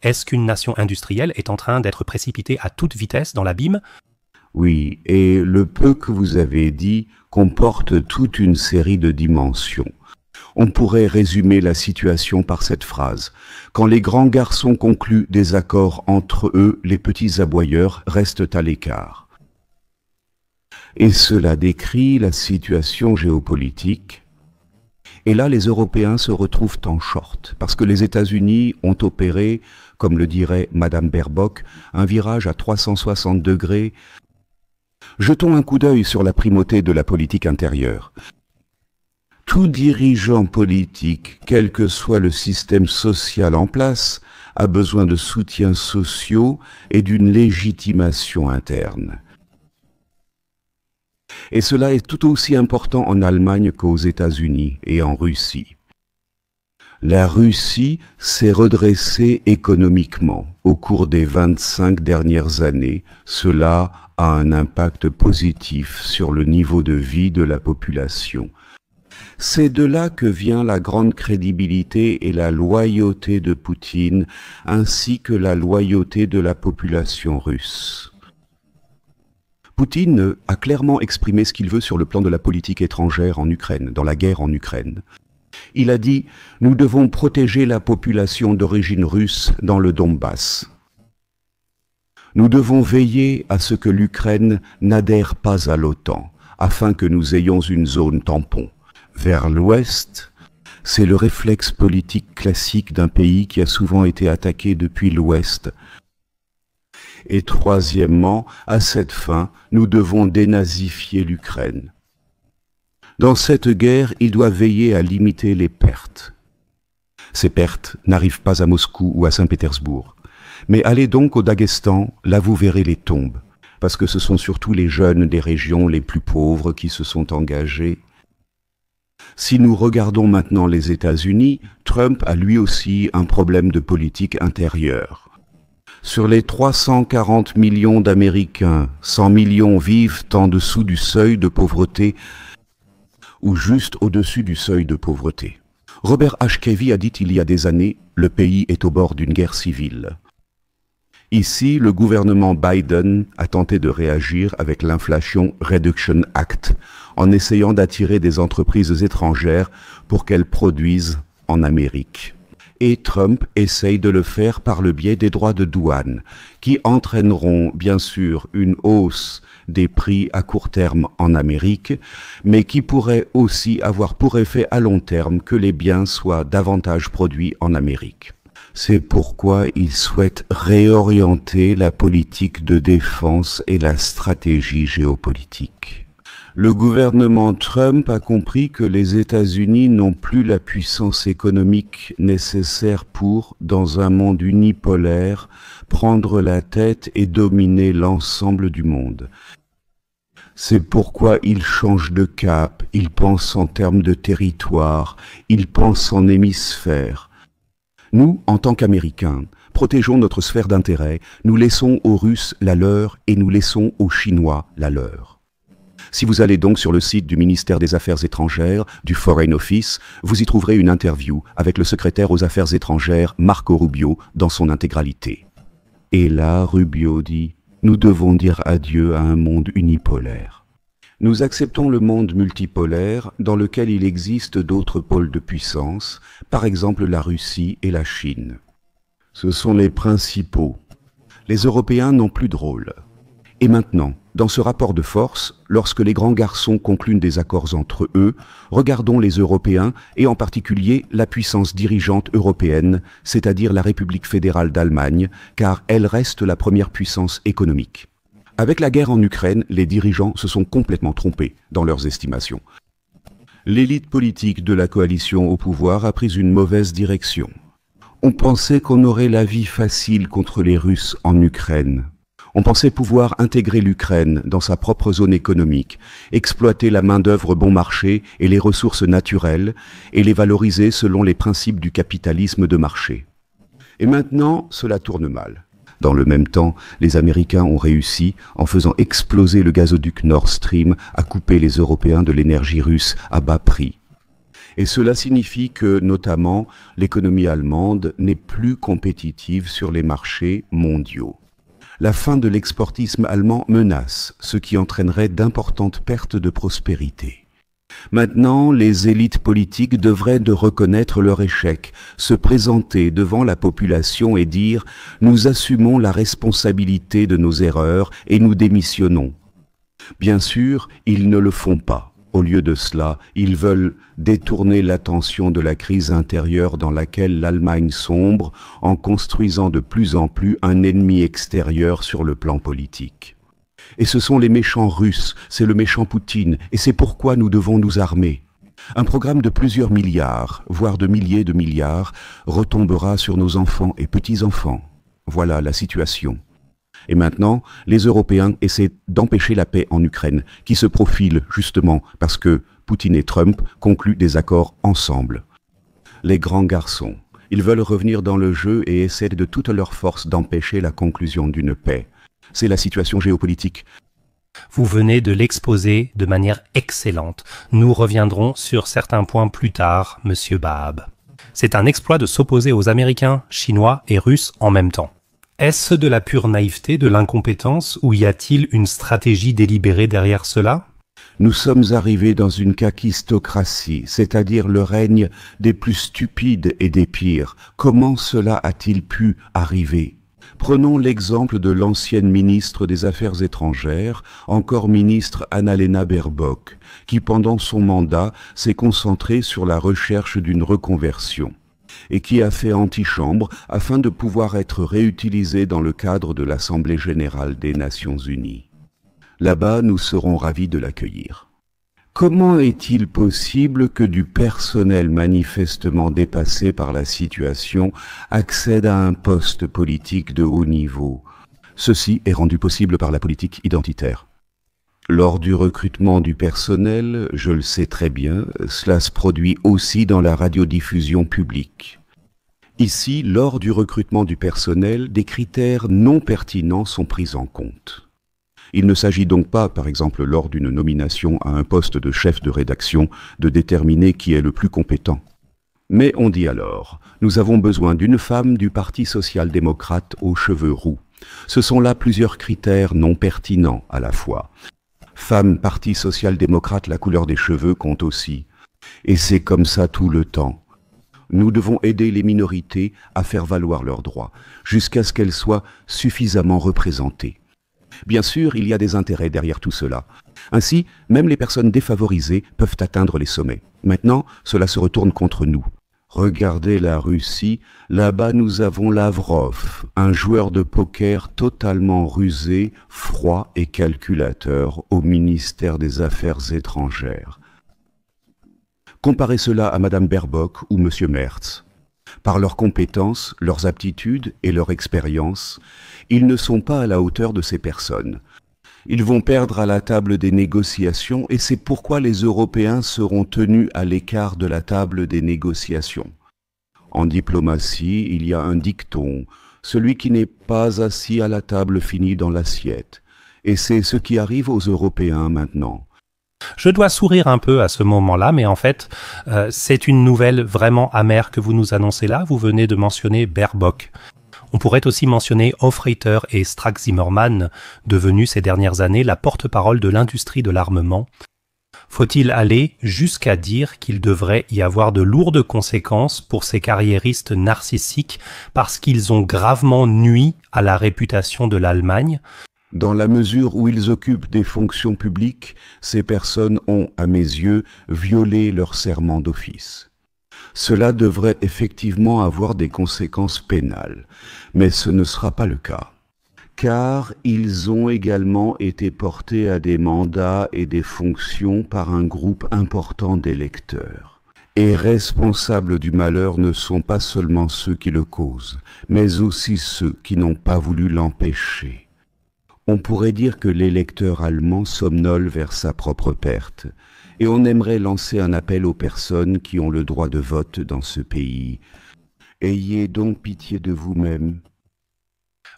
Est-ce qu'une nation industrielle est en train d'être précipitée à toute vitesse dans l'abîme? Oui, et le peu que vous avez dit comporte toute une série de dimensions. On pourrait résumer la situation par cette phrase. Quand les grands garçons concluent des accords entre eux, les petits aboyeurs restent à l'écart. Et cela décrit la situation géopolitique. Et là, les Européens se retrouvent en short, parce que les États-Unis ont opéré, comme le dirait Madame Baerbock, un virage à 360 degrés. Jetons un coup d'œil sur la primauté de la politique intérieure. Tout dirigeant politique, quel que soit le système social en place, a besoin de soutiens sociaux et d'une légitimation interne. Et cela est tout aussi important en Allemagne qu'aux États-Unis et en Russie. La Russie s'est redressée économiquement au cours des 25 dernières années. Cela a un impact positif sur le niveau de vie de la population. C'est de là que vient la grande crédibilité et la loyauté de Poutine, ainsi que la loyauté de la population russe. Poutine a clairement exprimé ce qu'il veut sur le plan de la politique étrangère en Ukraine, dans la guerre en Ukraine. Il a dit « Nous devons protéger la population d'origine russe dans le Donbass. Nous devons veiller à ce que l'Ukraine n'adhère pas à l'OTAN, afin que nous ayons une zone tampon. » Vers l'ouest, c'est le réflexe politique classique d'un pays qui a souvent été attaqué depuis l'ouest. Et troisièmement, à cette fin, nous devons dénazifier l'Ukraine. Dans cette guerre, il doit veiller à limiter les pertes. Ces pertes n'arrivent pas à Moscou ou à Saint-Pétersbourg. Mais allez donc au Daghestan, là vous verrez les tombes, parce que ce sont surtout les jeunes des régions les plus pauvres qui se sont engagés. Si nous regardons maintenant les États-Unis, Trump a lui aussi un problème de politique intérieure. Sur les 340 millions d'Américains, 100 millions vivent en dessous du seuil de pauvreté ou juste au-dessus du seuil de pauvreté. Robert H. Kennedy a dit il y a des années, le pays est au bord d'une guerre civile. Ici, le gouvernement Biden a tenté de réagir avec l'Inflation Reduction Act, en essayant d'attirer des entreprises étrangères pour qu'elles produisent en Amérique. Et Trump essaye de le faire par le biais des droits de douane, qui entraîneront bien sûr une hausse des prix à court terme en Amérique, mais qui pourraient aussi avoir pour effet à long terme que les biens soient davantage produits en Amérique. C'est pourquoi il souhaite réorienter la politique de défense et la stratégie géopolitique. Le gouvernement Trump a compris que les États-Unis n'ont plus la puissance économique nécessaire pour, dans un monde unipolaire, prendre la tête et dominer l'ensemble du monde. C'est pourquoi il change de cap, il pense en termes de territoire, il pense en hémisphère. Nous, en tant qu'Américains, protégeons notre sphère d'intérêt, nous laissons aux Russes la leur et nous laissons aux Chinois la leur. Si vous allez donc sur le site du ministère des Affaires étrangères, du Foreign Office, vous y trouverez une interview avec le secrétaire aux Affaires étrangères, Marco Rubio, dans son intégralité. Et là, Rubio dit, nous devons dire adieu à un monde unipolaire. Nous acceptons le monde multipolaire dans lequel il existe d'autres pôles de puissance, par exemple la Russie et la Chine. Ce sont les principaux. Les Européens n'ont plus de rôle. Et maintenant, dans ce rapport de force, lorsque les grands garçons concluent des accords entre eux, regardons les Européens et en particulier la puissance dirigeante européenne, c'est-à-dire la République fédérale d'Allemagne, car elle reste la première puissance économique. Avec la guerre en Ukraine, les dirigeants se sont complètement trompés dans leurs estimations. L'élite politique de la coalition au pouvoir a pris une mauvaise direction. On pensait qu'on aurait la vie facile contre les Russes en Ukraine. On pensait pouvoir intégrer l'Ukraine dans sa propre zone économique, exploiter la main-d'œuvre bon marché et les ressources naturelles, et les valoriser selon les principes du capitalisme de marché. Et maintenant, cela tourne mal. Dans le même temps, les Américains ont réussi, en faisant exploser le gazoduc Nord Stream, à couper les Européens de l'énergie russe à bas prix. Et cela signifie que, notamment, l'économie allemande n'est plus compétitive sur les marchés mondiaux. La fin de l'exportisme allemand menace, ce qui entraînerait d'importantes pertes de prospérité. Maintenant, les élites politiques devraient de reconnaître leur échec, se présenter devant la population et dire « Nous assumons la responsabilité de nos erreurs et nous démissionnons ». Bien sûr, ils ne le font pas. Au lieu de cela, ils veulent détourner l'attention de la crise intérieure dans laquelle l'Allemagne sombre en construisant de plus en plus un ennemi extérieur sur le plan politique. Et ce sont les méchants russes, c'est le méchant Poutine, et c'est pourquoi nous devons nous armer. Un programme de plusieurs milliards, voire de milliers de milliards, retombera sur nos enfants et petits-enfants. Voilà la situation. Et maintenant, les Européens essaient d'empêcher la paix en Ukraine, qui se profile justement parce que Poutine et Trump concluent des accords ensemble. Les grands garçons, ils veulent revenir dans le jeu et essaient de toute leur force d'empêcher la conclusion d'une paix. C'est la situation géopolitique. Vous venez de l'exposer de manière excellente. Nous reviendrons sur certains points plus tard, Monsieur Baab. C'est un exploit de s'opposer aux Américains, Chinois et Russes en même temps. Est-ce de la pure naïveté, de l'incompétence, ou y a-t-il une stratégie délibérée derrière cela ? Nous sommes arrivés dans une kakistocratie, c'est-à-dire le règne des plus stupides et des pires. Comment cela a-t-il pu arriver ? Prenons l'exemple de l'ancienne ministre des Affaires étrangères, encore ministre Annalena Baerbock, qui pendant son mandat s'est concentrée sur la recherche d'une reconversion et qui a fait antichambre afin de pouvoir être réutilisée dans le cadre de l'Assemblée générale des Nations unies. Là-bas, nous serons ravis de l'accueillir. Comment est-il possible que du personnel manifestement dépassé par la situation accède à un poste politique de haut niveau ? Ceci est rendu possible par la politique identitaire. Lors du recrutement du personnel, je le sais très bien, cela se produit aussi dans la radiodiffusion publique. Ici, lors du recrutement du personnel, des critères non pertinents sont pris en compte. Il ne s'agit donc pas, par exemple, lors d'une nomination à un poste de chef de rédaction, de déterminer qui est le plus compétent. Mais on dit alors, nous avons besoin d'une femme du Parti social-démocrate aux cheveux roux. Ce sont là plusieurs critères non pertinents à la fois. Femme, Parti social-démocrate, la couleur des cheveux compte aussi. Et c'est comme ça tout le temps. Nous devons aider les minorités à faire valoir leurs droits, jusqu'à ce qu'elles soient suffisamment représentées. Bien sûr, il y a des intérêts derrière tout cela. Ainsi, même les personnes défavorisées peuvent atteindre les sommets. Maintenant, cela se retourne contre nous. Regardez la Russie, là-bas nous avons Lavrov, un joueur de poker totalement rusé, froid et calculateur au ministère des Affaires étrangères. Comparez cela à Madame Baerbock ou Monsieur Merz. Par leurs compétences, leurs aptitudes et leur expérience, ils ne sont pas à la hauteur de ces personnes. Ils vont perdre à la table des négociations et c'est pourquoi les Européens seront tenus à l'écart de la table des négociations. En diplomatie, il y a un dicton, celui qui n'est pas assis à la table finit dans l'assiette. Et c'est ce qui arrive aux Européens maintenant. Je dois sourire un peu à ce moment-là, mais en fait, c'est une nouvelle vraiment amère que vous nous annoncez là. Vous venez de mentionner Baerbock. On pourrait aussi mentionner Hofreiter et Strack-Zimmermann, devenus ces dernières années la porte-parole de l'industrie de l'armement. Faut-il aller jusqu'à dire qu'il devrait y avoir de lourdes conséquences pour ces carriéristes narcissiques parce qu'ils ont gravement nui à la réputation de l'Allemagne ? Dans la mesure où ils occupent des fonctions publiques, ces personnes ont, à mes yeux, violé leur serment d'office. Cela devrait effectivement avoir des conséquences pénales, mais ce ne sera pas le cas, car ils ont également été portés à des mandats et des fonctions par un groupe important d'électeurs. Et responsables du malheur ne sont pas seulement ceux qui le causent, mais aussi ceux qui n'ont pas voulu l'empêcher. On pourrait dire que l'électeur allemand somnole vers sa propre perte, et on aimerait lancer un appel aux personnes qui ont le droit de vote dans ce pays. Ayez donc pitié de vous-même.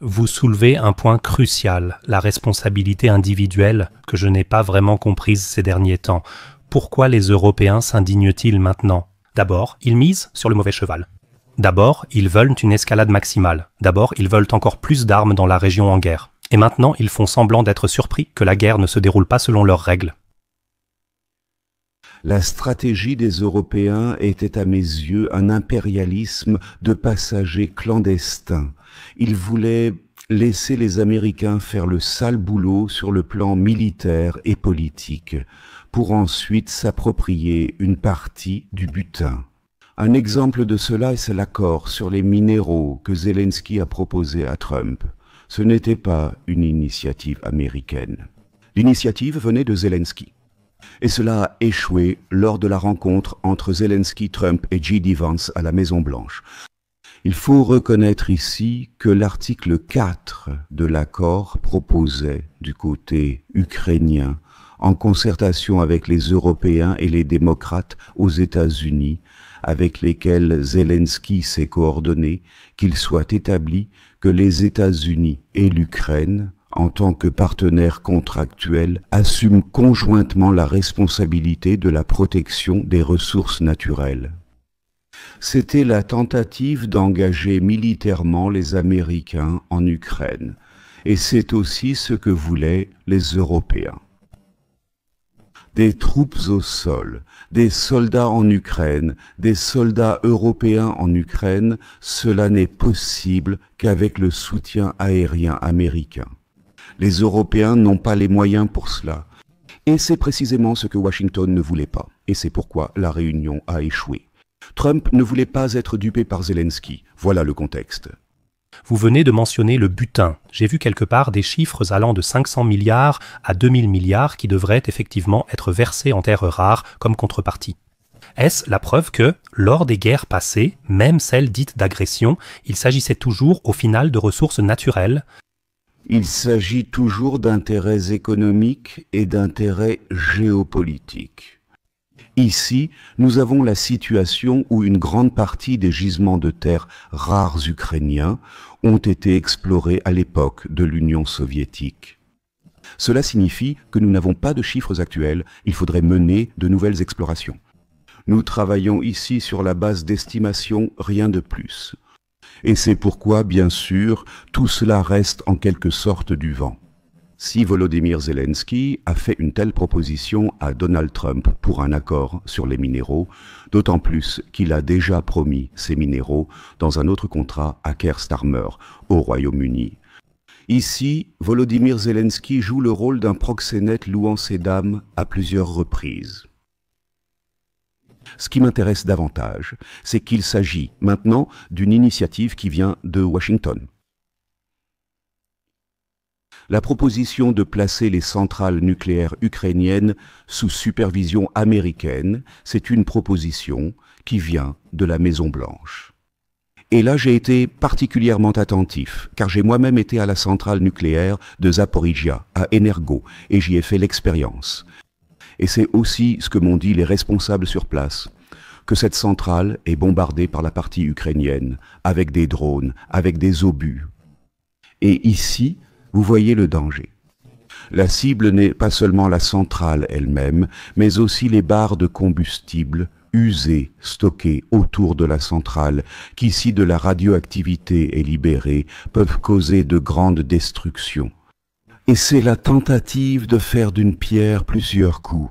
Vous soulevez un point crucial, la responsabilité individuelle que je n'ai pas vraiment comprise ces derniers temps. Pourquoi les Européens s'indignent-ils maintenant? D'abord, ils misent sur le mauvais cheval. D'abord, ils veulent une escalade maximale. D'abord, ils veulent encore plus d'armes dans la région en guerre. Et maintenant, ils font semblant d'être surpris que la guerre ne se déroule pas selon leurs règles. La stratégie des Européens était à mes yeux un impérialisme de passagers clandestins. Ils voulaient laisser les Américains faire le sale boulot sur le plan militaire et politique, pour ensuite s'approprier une partie du butin. Un exemple de cela, c'est l'accord sur les minéraux que Zelensky a proposé à Trump. Ce n'était pas une initiative américaine. L'initiative venait de Zelensky. Et cela a échoué lors de la rencontre entre Zelensky, Trump et J.D. Vance à la Maison-Blanche. Il faut reconnaître ici que l'article 4 de l'accord proposait du côté ukrainien, en concertation avec les Européens et les démocrates aux États-Unis, avec lesquels Zelensky s'est coordonné, qu'il soit établi que les États-Unis et l'Ukraine, en tant que partenaires contractuels, assument conjointement la responsabilité de la protection des ressources naturelles. C'était la tentative d'engager militairement les Américains en Ukraine, et c'est aussi ce que voulaient les Européens. Des troupes au sol, des soldats en Ukraine, des soldats européens en Ukraine, cela n'est possible qu'avec le soutien aérien américain. Les Européens n'ont pas les moyens pour cela. Et c'est précisément ce que Washington ne voulait pas. Et c'est pourquoi la réunion a échoué. Trump ne voulait pas être dupé par Zelensky. Voilà le contexte. Vous venez de mentionner le butin. J'ai vu quelque part des chiffres allant de 500 milliards à 2000 milliards qui devraient effectivement être versés en terres rares comme contrepartie. Est-ce la preuve que, lors des guerres passées, même celles dites d'agression, il s'agissait toujours au final de ressources naturelles? Il s'agit toujours d'intérêts économiques et d'intérêts géopolitiques. Ici, nous avons la situation où une grande partie des gisements de terres rares ukrainiens ont été explorés à l'époque de l'Union soviétique. Cela signifie que nous n'avons pas de chiffres actuels, il faudrait mener de nouvelles explorations. Nous travaillons ici sur la base d'estimations, rien de plus. Et c'est pourquoi, bien sûr, tout cela reste en quelque sorte du vent. Si Volodymyr Zelensky a fait une telle proposition à Donald Trump pour un accord sur les minéraux, d'autant plus qu'il a déjà promis ces minéraux dans un autre contrat à Keir Starmer, au Royaume-Uni. Ici, Volodymyr Zelensky joue le rôle d'un proxénète louant ses dames à plusieurs reprises. Ce qui m'intéresse davantage, c'est qu'il s'agit maintenant d'une initiative qui vient de Washington. La proposition de placer les centrales nucléaires ukrainiennes sous supervision américaine, c'est une proposition qui vient de la Maison-Blanche. Et là, j'ai été particulièrement attentif, car j'ai moi-même été à la centrale nucléaire de Zaporizhia, à Energo, et j'y ai fait l'expérience. Et c'est aussi ce que m'ont dit les responsables sur place, que cette centrale est bombardée par la partie ukrainienne, avec des drones, avec des obus. Et ici, vous voyez le danger. La cible n'est pas seulement la centrale elle-même, mais aussi les barres de combustible usées, stockées autour de la centrale, qui, si de la radioactivité est libérée, peuvent causer de grandes destructions. Et c'est la tentative de faire d'une pierre plusieurs coups.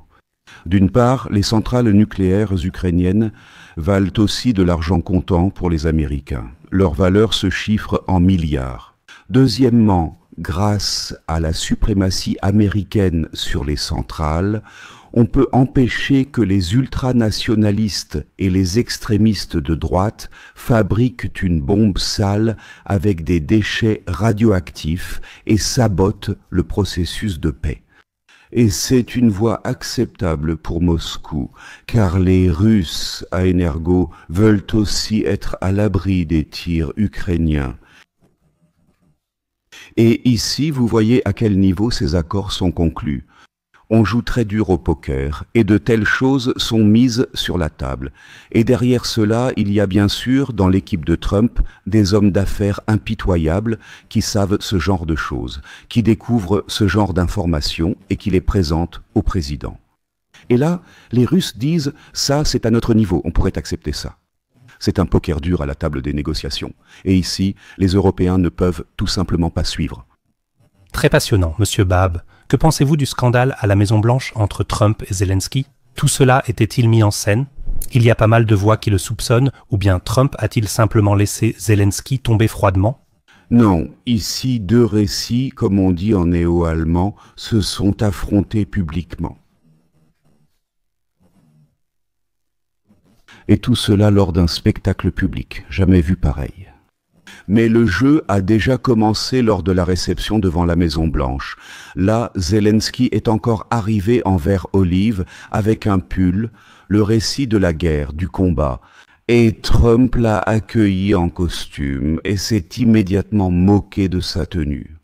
D'une part, les centrales nucléaires ukrainiennes valent aussi de l'argent comptant pour les Américains. Leur valeur se chiffre en milliards. Deuxièmement, grâce à la suprématie américaine sur les centrales, on peut empêcher que les ultranationalistes et les extrémistes de droite fabriquent une bombe sale avec des déchets radioactifs et sabotent le processus de paix. Et c'est une voie acceptable pour Moscou, car les Russes à Energo veulent aussi être à l'abri des tirs ukrainiens. Et ici, vous voyez à quel niveau ces accords sont conclus. On joue très dur au poker, et de telles choses sont mises sur la table. Et derrière cela, il y a bien sûr, dans l'équipe de Trump, des hommes d'affaires impitoyables qui savent ce genre de choses, qui découvrent ce genre d'informations et qui les présentent au président. Et là, les Russes disent « ça, c'est à notre niveau, on pourrait accepter ça ». C'est un poker dur à la table des négociations. Et ici, les Européens ne peuvent tout simplement pas suivre. Très passionnant, Monsieur Baab. Que pensez-vous du scandale à la Maison-Blanche entre Trump et Zelensky? Tout cela était-il mis en scène? Il y a pas mal de voix qui le soupçonnent, ou bien Trump a-t-il simplement laissé Zelensky tomber froidement? Non, ici, deux récits, comme on dit en néo-allemand, se sont affrontés publiquement. Et tout cela lors d'un spectacle public, jamais vu pareil. Mais le jeu a déjà commencé lors de la réception devant la Maison-Blanche. Là, Zelensky est encore arrivé en vert olive avec un pull, le récit de la guerre, du combat. Et Trump l'a accueilli en costume et s'est immédiatement moqué de sa tenue.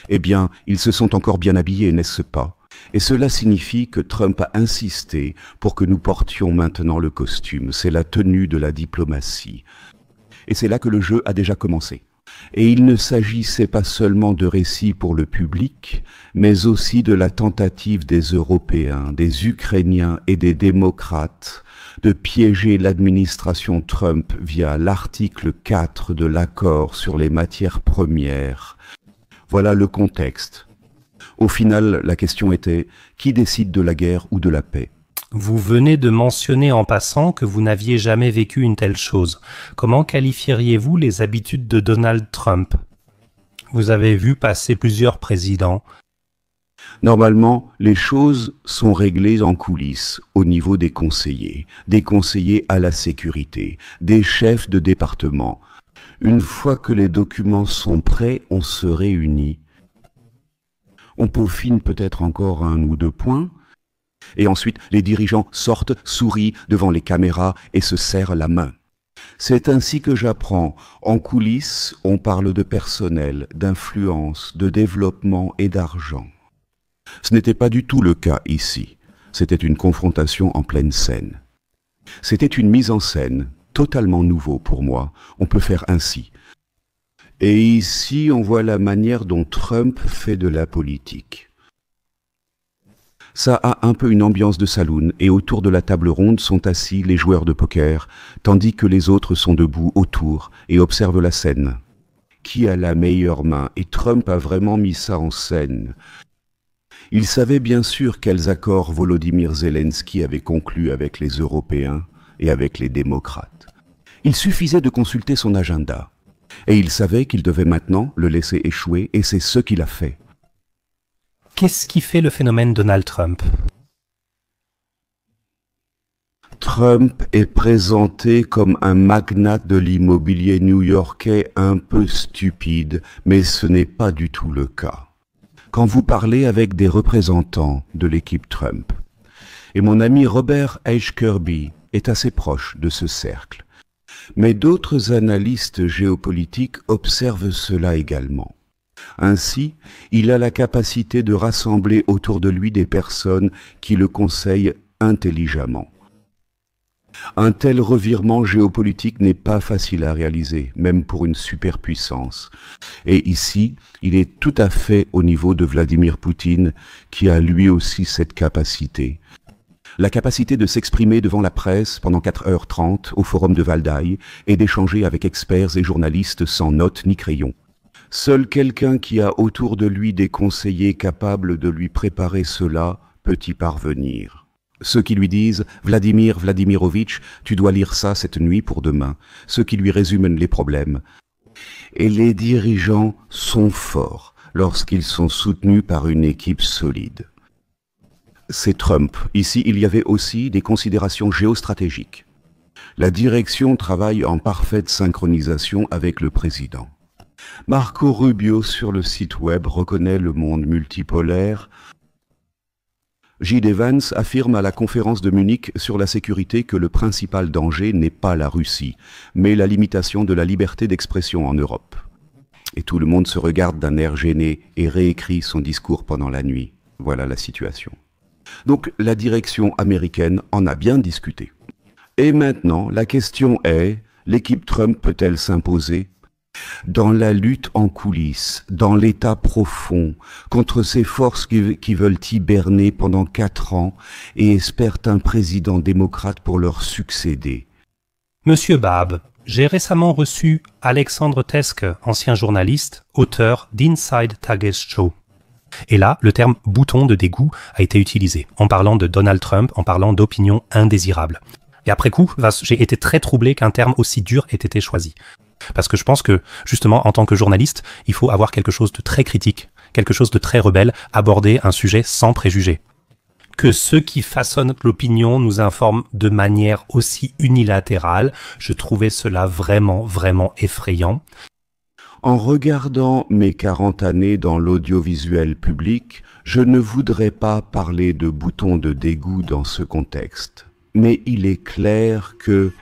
Eh bien, ils se sont encore bien habillés, n'est-ce pas? Et cela signifie que Trump a insisté pour que nous portions maintenant le costume. C'est la tenue de la diplomatie. Et c'est là que le jeu a déjà commencé. Et il ne s'agissait pas seulement de récits pour le public, mais aussi de la tentative des Européens, des Ukrainiens et des démocrates de piéger l'administration Trump via l'article 4 de l'accord sur les matières premières. Voilà le contexte. Au final, la question était, qui décide de la guerre ou de la paix? Vous venez de mentionner en passant que vous n'aviez jamais vécu une telle chose. Comment qualifieriez-vous les habitudes de Donald Trump? Vous avez vu passer plusieurs présidents. Normalement, les choses sont réglées en coulisses, au niveau des conseillers à la sécurité, des chefs de département. Une fois que les documents sont prêts, on se réunit. On peaufine peut-être encore un ou deux points, et ensuite les dirigeants sortent, sourient devant les caméras et se serrent la main. C'est ainsi que j'apprends. En coulisses, on parle de personnel, d'influence, de développement et d'argent. Ce n'était pas du tout le cas ici. C'était une confrontation en pleine scène. C'était une mise en scène, totalement nouveau pour moi. On peut faire ainsi. Et ici, on voit la manière dont Trump fait de la politique. Ça a un peu une ambiance de saloon, et autour de la table ronde sont assis les joueurs de poker, tandis que les autres sont debout autour et observent la scène. Qui a la meilleure main? Et Trump a vraiment mis ça en scène. Il savait bien sûr quels accords Volodymyr Zelensky avait conclus avec les Européens et avec les démocrates. Il suffisait de consulter son agenda. Et il savait qu'il devait maintenant le laisser échouer, et c'est ce qu'il a fait. Qu'est-ce qui fait le phénomène Donald Trump? Trump est présenté comme un magnat de l'immobilier new-yorkais un peu stupide, mais ce n'est pas du tout le cas. Quand vous parlez avec des représentants de l'équipe Trump, et mon ami Robert H. Kirby est assez proche de ce cercle, mais d'autres analystes géopolitiques observent cela également. Ainsi, il a la capacité de rassembler autour de lui des personnes qui le conseillent intelligemment. Un tel revirement géopolitique n'est pas facile à réaliser, même pour une superpuissance. Et ici, il est tout à fait au niveau de Vladimir Poutine, qui a lui aussi cette capacité. La capacité de s'exprimer devant la presse pendant 4h30 au forum de Valdaï et d'échanger avec experts et journalistes sans notes ni crayon. Seul quelqu'un qui a autour de lui des conseillers capables de lui préparer cela peut y parvenir. Ceux qui lui disent « Vladimir Vladimirovitch, tu dois lire ça cette nuit pour demain », ceux qui lui résument les problèmes. Et les dirigeants sont forts lorsqu'ils sont soutenus par une équipe solide. C'est Trump. Ici, il y avait aussi des considérations géostratégiques. La direction travaille en parfaite synchronisation avec le président. Marco Rubio sur le site web reconnaît le monde multipolaire. J. Evans affirme à la conférence de Munich sur la sécurité que le principal danger n'est pas la Russie, mais la limitation de la liberté d'expression en Europe. Et tout le monde se regarde d'un air gêné et réécrit son discours pendant la nuit. Voilà la situation. Donc la direction américaine en a bien discuté. Et maintenant, la question est, l'équipe Trump peut-elle s'imposer? dans la lutte en coulisses, dans l'état profond, contre ces forces qui veulent hiberner pendant 4 ans et espèrent un président démocrate pour leur succéder. Monsieur Baab, j'ai récemment reçu Alexandre Teske, ancien journaliste, auteur d'Inside Tagesschau. Et là, le terme « bouton de dégoût » a été utilisé, en parlant de Donald Trump, en parlant d'opinions indésirables. Et après coup, j'ai été très troublé qu'un terme aussi dur ait été choisi. Parce que je pense que, justement, en tant que journaliste, il faut avoir quelque chose de très critique, quelque chose de très rebelle, aborder un sujet sans préjugés. Que ceux qui façonnent l'opinion nous informent de manière aussi unilatérale, je trouvais cela vraiment, vraiment effrayant. En regardant mes 40 années dans l'audiovisuel public, je ne voudrais pas parler de bouton de dégoût dans ce contexte. Mais il est clair que